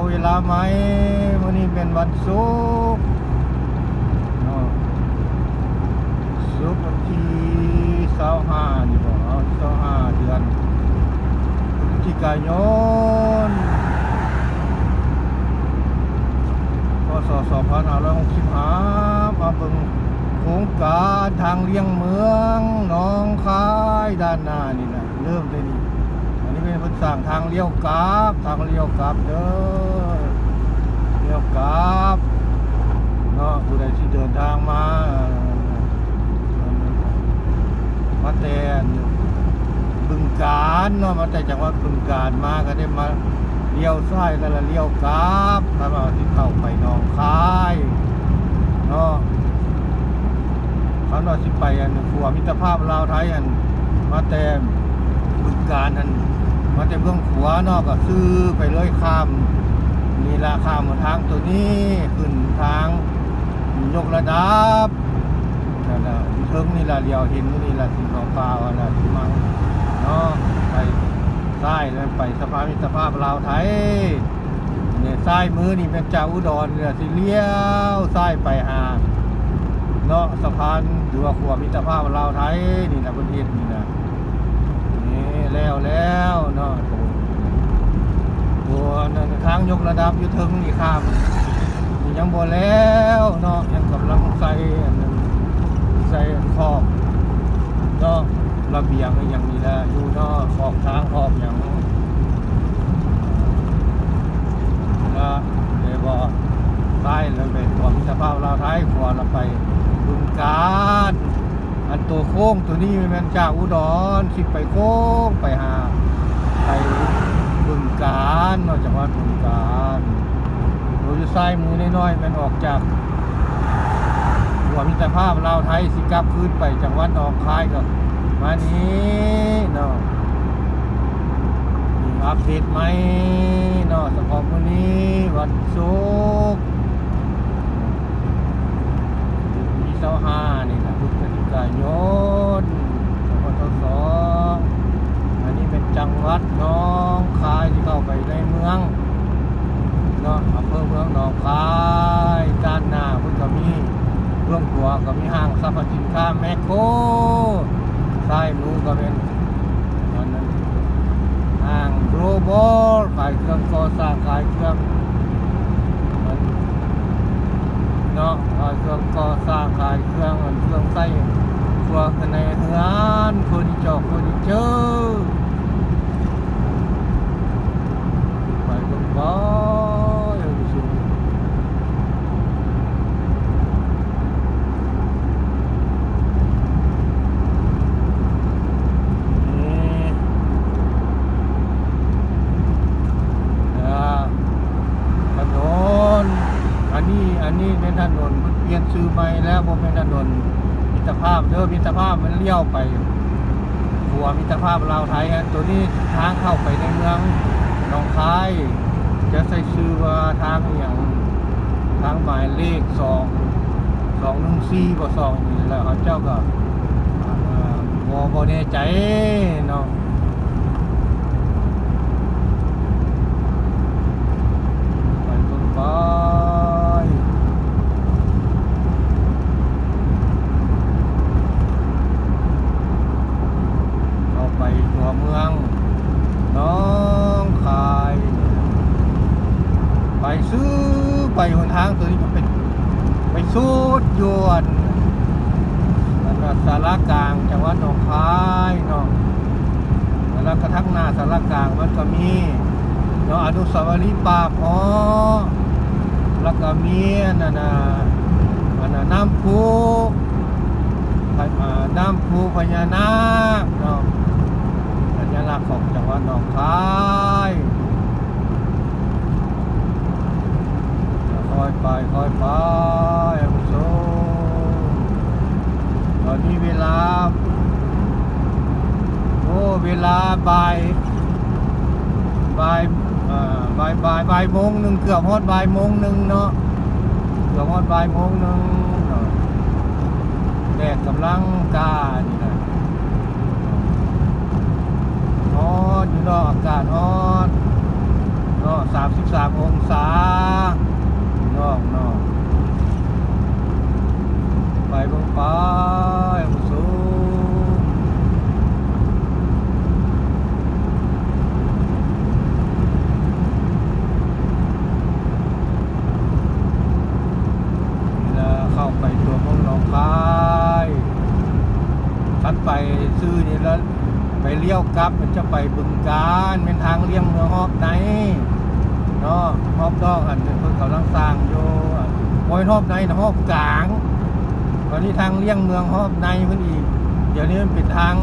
เวลาไหมวันนี้เป็นวันศุกร์ศุกร์วันที่25นี่บ่25เดือนพฤศจิกายนพศ2565มาเบิ่งโครงการทางเลี่ยงเมืองหนองคายด้านหน้านี่นะเริ่มเลยนี่อันนี้เป็นเพิ่นสร้างทางเลี้ยวกลับเด้อเลี้ยวกลับเนาะผู้ใดที่เดินทางมาแต่บึงกาฬเนาะมาแต่จังหวัดบึงกาฬมาก็ได้มาเลี้ยวซ้ายแล้วเลี้ยวกลับถ้าว่าที่เข้าไปหนองคายเนาะคันว่าสิไปอันขัวมิตรภาพลาวไทยอันมาแต่บึงกาฬอันมาแต่เบื้องขัวเนาะก็ซื้อไปเลยข้ามนี่ราคาหมดทางตัวนี้ขึ้นทางยกระดับนั่นน่ะเทิงนี่ล่ะเลี้ยวเห็นนี่ล่ะสิขาวๆน่ะสิมังเนาะไปซ้ายแล้วไปสะพานมิตรภาพลาวไทยเนี่ยซ้ายมือนี่เป็นเจ้าอุดรเนี่ยสิเลี้ยวซ้ายไปหาเนาะสะพานหรือว่าขัวมิตรภาพลาวไทยนี่นะประเทศนี่นะนี่แล้วเนาะตัวนั่นทางยกระดับอยู่เทิงนี่ข้ามนี่ยังบ่แล้วเนาะยังกำลังใส่ขอบเนาะระเบียงอย่างนี้แหละอยู่เนาะขอบทางขอบอย่างแล้วเดี๋ยวบอกใต้แล้วไปขวมิตรภาพลาวไทยขวเราไปบึงกาฬอันตัวโค้งตัวนี้มันจากอุดรสิไปโค้งไปหาไปบึงกาฬนอกจากว่าบึงกาฬโดยซ้ายมือน้อยๆมันออกจากขวมิตรภาพลาวไทยสิกลับคืนไปจังหวัดหนองคายก็มานี้เนาะมีอัปเดตไหมเนาะสำหรับวันนี้วันศุกร์ที่25นี่นะพฤศจิกายน2022อันนี้เป็นจังหวัดหนองคายที่เข้าไปในเมืองเนาะอำเภอเมืองหนองคายด้านหน้าเพิ่นก็มีเบื้องขวาก็มีห้างสรรพสินค้าแมคโครซ้ายมือก็เป็นอันนั้นห้างโรบอทขายเครื่องก่อสร้างขายเครื่องเนาะขายเครื่องก่อสร้างขายเครื่องใส่ครัวภายในเรือนเฟอร์นิเจอร์ไปลงบ่อันนี้เป็นถนนเปลี่ยนชื่อใหม่แล้วบ่เป็นถนนมิตรภาพเด้อมิตรภาพมันเลี้ยวไปขัวมิตรภาพลาวไทยตัวนี้ทางเข้าไปในเมืองหนองคายจะใส่ชื่อว่าทางอย่างทางหมายเลข214บ่2นี่แหละเขาเจ้าก็บ่แน่ใจเนาะไปต้นไปตัวเมืองหนองคายไปซื้อไปหนทางตัวนี้มันเป็นไปสุดยอดนั่นว่าสารกลางจังหวัดหนองคายเนาะแล้วกระทั่งหน้าสารกลางมันก็มีเนาะอนุสาวรีย์ป่าพอแล้วก็มีนั่นน่ะน้ำพุพญานาคเนาะสัญลักษณ์ของจังหวัดหนองคายค่อยไปผู้ชมตอนนี้เวลาบ่ายโมงหนึ่งเกือบฮอดบ่ายโมงหนึ่งเนาะแดดกำลังกล้านี่นะร้อนอยู่เนาะอากาศร้อน เนาะ33องศานอกไปเบิ่งไปสูงแล้วเข้าไปตัวเมืองหนองคายทัดไปซื้อนี่แล้วไปเลี้ยวกลับมันจะไปบึงกาฬเป็นทางเลี่ยงเมืองฮอบไหนเนาะฮอบดอกอันเพิ่นกำลังสร้างอยู่โอ้ยฮอบไหนนะฮอบกลางตอนนี้ทางเลี่ยงเมืองฮอบในเพิ่นอีกเดี๋ยวนี้มันเป็นทาง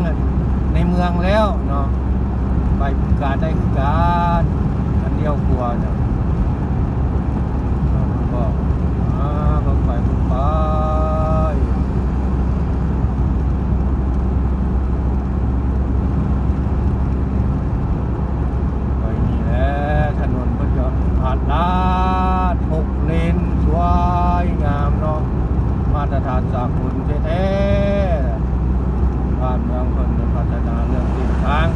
ในเมืองแล้วเนาะไปบึงกาฬได้คือกันอันเดียวกลัวเนาะก็ลงไปนี่แหละถนนก็จะผ่านลาด6 เลนสวยงามเนาะมาตรฐานสากลแท้ๆบ้านเมืองเพิ่นพัฒนาเรื่องเส้นทาง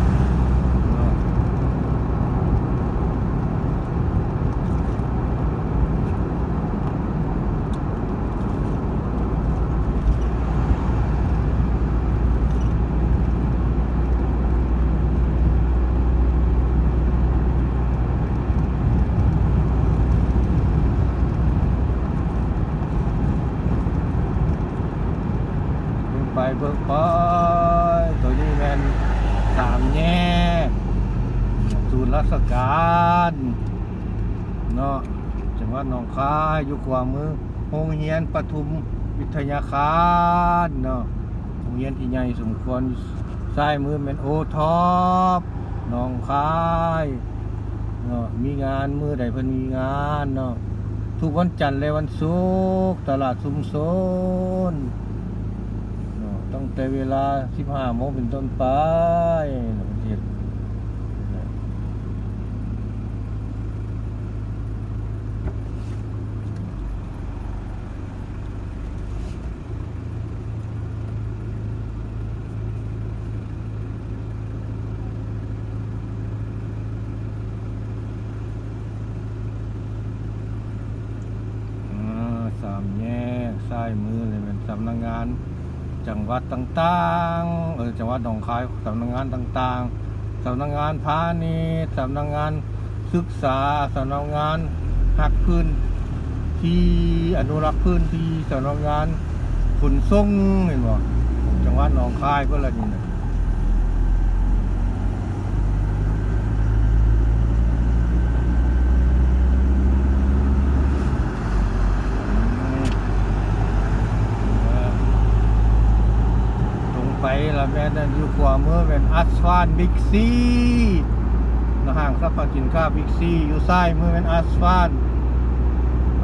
ไปเบิกไปตัวนี้แม่น3 แยกศูนย์ราชการเนาะจังหวัดหนองคายอยู่ขวามือโรงเรียนปทุมวิทยาคารเนาะโรงเรียนที่ใหญ่สมควรซ้ายมือเป็นโอท็อปหนองคายเนาะมีงานมือใดเพิ่นมีงานเนาะทุกวันจันทร์และวันศุกร์ตลาดชุมชนตั้งแต่เวลา 15 โมงเป็นต้นไปประเทศ3 แยกซ้ายมือเลยเป็นสำนักงานจังหวัดต่างๆจังหวัดหนองคายสำนักงานต่างๆสำนักงานพาณิชย์สำนักงานศึกษาสำนักงานหักพื้นที่อนุรักษ์พื้นที่สำนักงานขนส่งเห็นบ่จังหวัดหนองคายก็ละนี่นะไปละแม่นั่นอยู่ขวามือเป็นอัสฟานบิ๊กซีห้างสรรพสินค้าบิ๊กซีอยู่ซ้ายมือเป็นอัสฟาน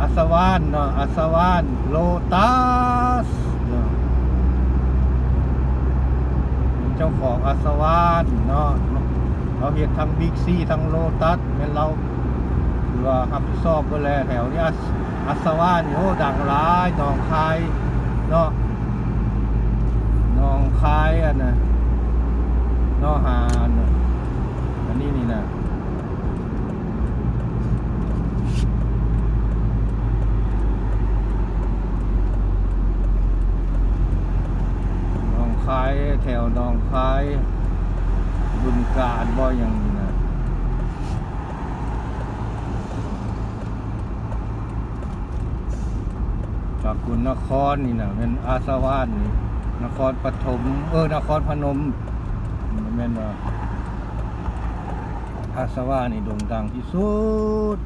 อัสวานเนาะอัสวานโลตัสเป็นเจ้าของอัสวานเนาะเราเห็นทั้งบิ๊กซีทั้งโลตัสเป็นเราหรือว่ารับผิดชอบก็แล้วแถวนี้อัสวานโอ้ดังหลายหนองคายเนาะน้องคายอันน่ะน้องหาอันนี้นี่นะน้องคายแถวน้องคายบึงกาฬบ่อย่างนี้นะจากกุลนครนี่นะเป็นอาสวานนี่นครปฐมนครพนมแม่นว่าอาสวานี่โด่งดังที่สุด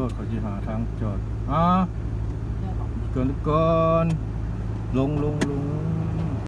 รถเขาจะหาทางจอดเกินลง